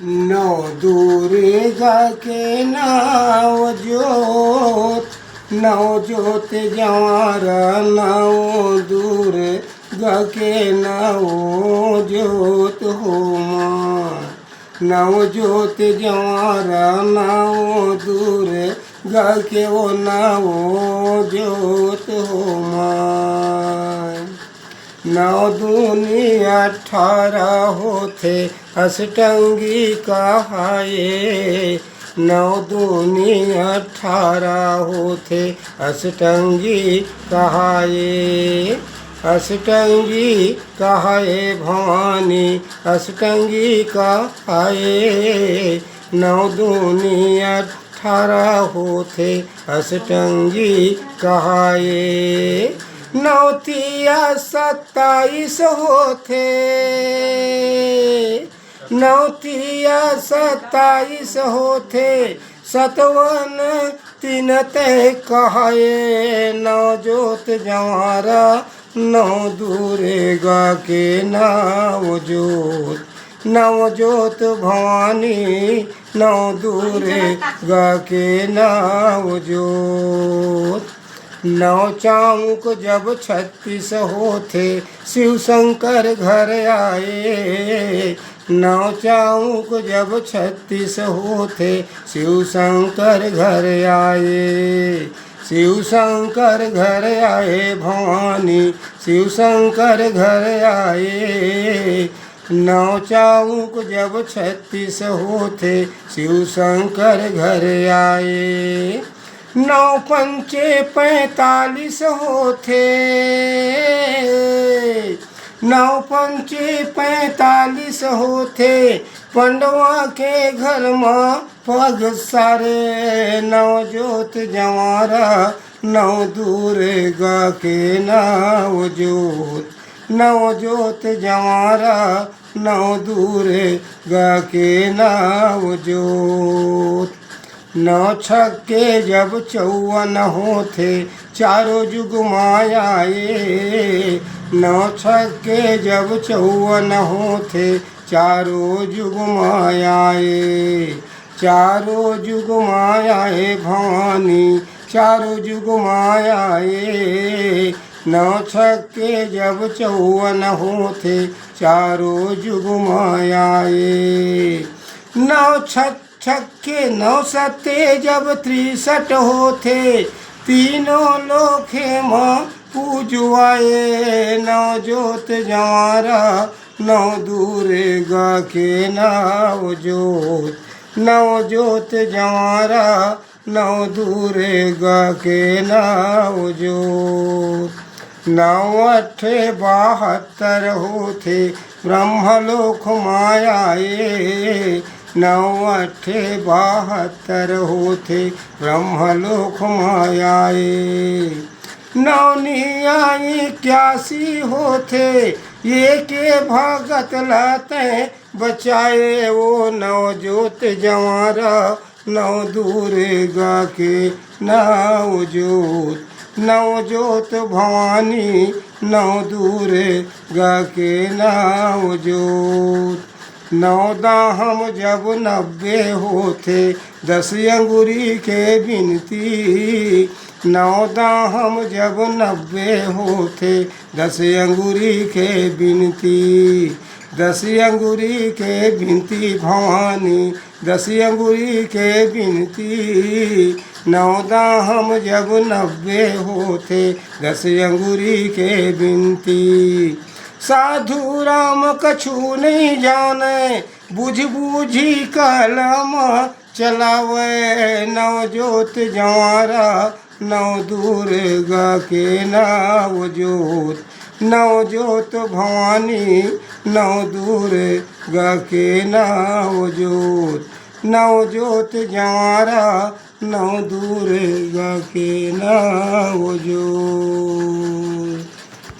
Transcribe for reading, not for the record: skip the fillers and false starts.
नौ दुर्गा के नाव जोत, नौ जोत जवार नौ दुर्गा के नौ जोत हो माँ। नौ जोत जवार नौ दुर्गा के वो नौ जोत हो माँ। नौ दूनी 18 होते अष्टंगी कहाए। नौ दूनी 18 होते अष्टंगी कहाए। अष्टंगी कहाए भवानी अष्टंगी कहाए। नौ दूनी 18 होते अष्टंगी कहाए। नौतिया 27 होते। नौतिया 27 होते सतवन 3 तय कहाए। नौ जोत जवारा नौ दुर्गा के नौ जोत। नौ जोत भवानी नौ दुर्गा के नौ जोत। नौ चामुक जब 36 होते शिव शंकर घर आए। नौ चामुक जब 36 होते शिव शंकर घर आए। शिव शंकर घर आए भवानी शिव शंकर घर आए। नौ चामुक जब 36 होते शिव शंकर घर आए। नौ पंचे 45 होते। नौ पंचे 45 होते पंडवा के घर में पग सारे। नौ जोत जवारा नौ दुर्गा के नौ जोत। नौ जोत जवारा नौ दुर्गा के नौ जोत। नौ छक्के जब 54 होते चारों जुग मायाए। नौ छक्के जब 54 होते चारों जुग मायाए। चारों जुग मायाए भवानी चारों जुग मायाए। नौ छक्के जब 54 होते चारों जुग मायाए। नौ छक्के 9 सत्ते जब 63 होते तीनों लोके माँ पूजवाए। नौ जोत जवारा नौ दुर्गा के नौ जोत। नौ जोत जवारा नौ दुर्गा के नौ जोत। नौ 8 72 होते ब्रह्मलोक मायाए। नौ 8 72 होते ब्रह्मलोक मायाए। नौ निया 81 होते ये के भगत लाते बचाए। वो नौ जोत जवारा नौ दुर्गा के नौ जोत। नौ जोत भवानी नौ दुर्गा के नौ जोत। नौ दाहम जब 90 होते 10 अंगुरी के बिनती। नौ दाहम जब 90 होते 10 अंगुरी के बिनती। 10 अंगुरी के बिनती भवानी 10 अंगुरी के बिनती। नौ दाहम जब 90 होते 10 अंगुरी के बिनती। साधु राम कछु नहीं जाने बुझ बूझी कलम चलावे। नौ जोत जवारा नौ दुर्गा के नौ जोत। नौ जोत भवानी नौ दुर्गा के नौ जोत। नौ जोत जवारा नौ दुर्गा के नौ जोत।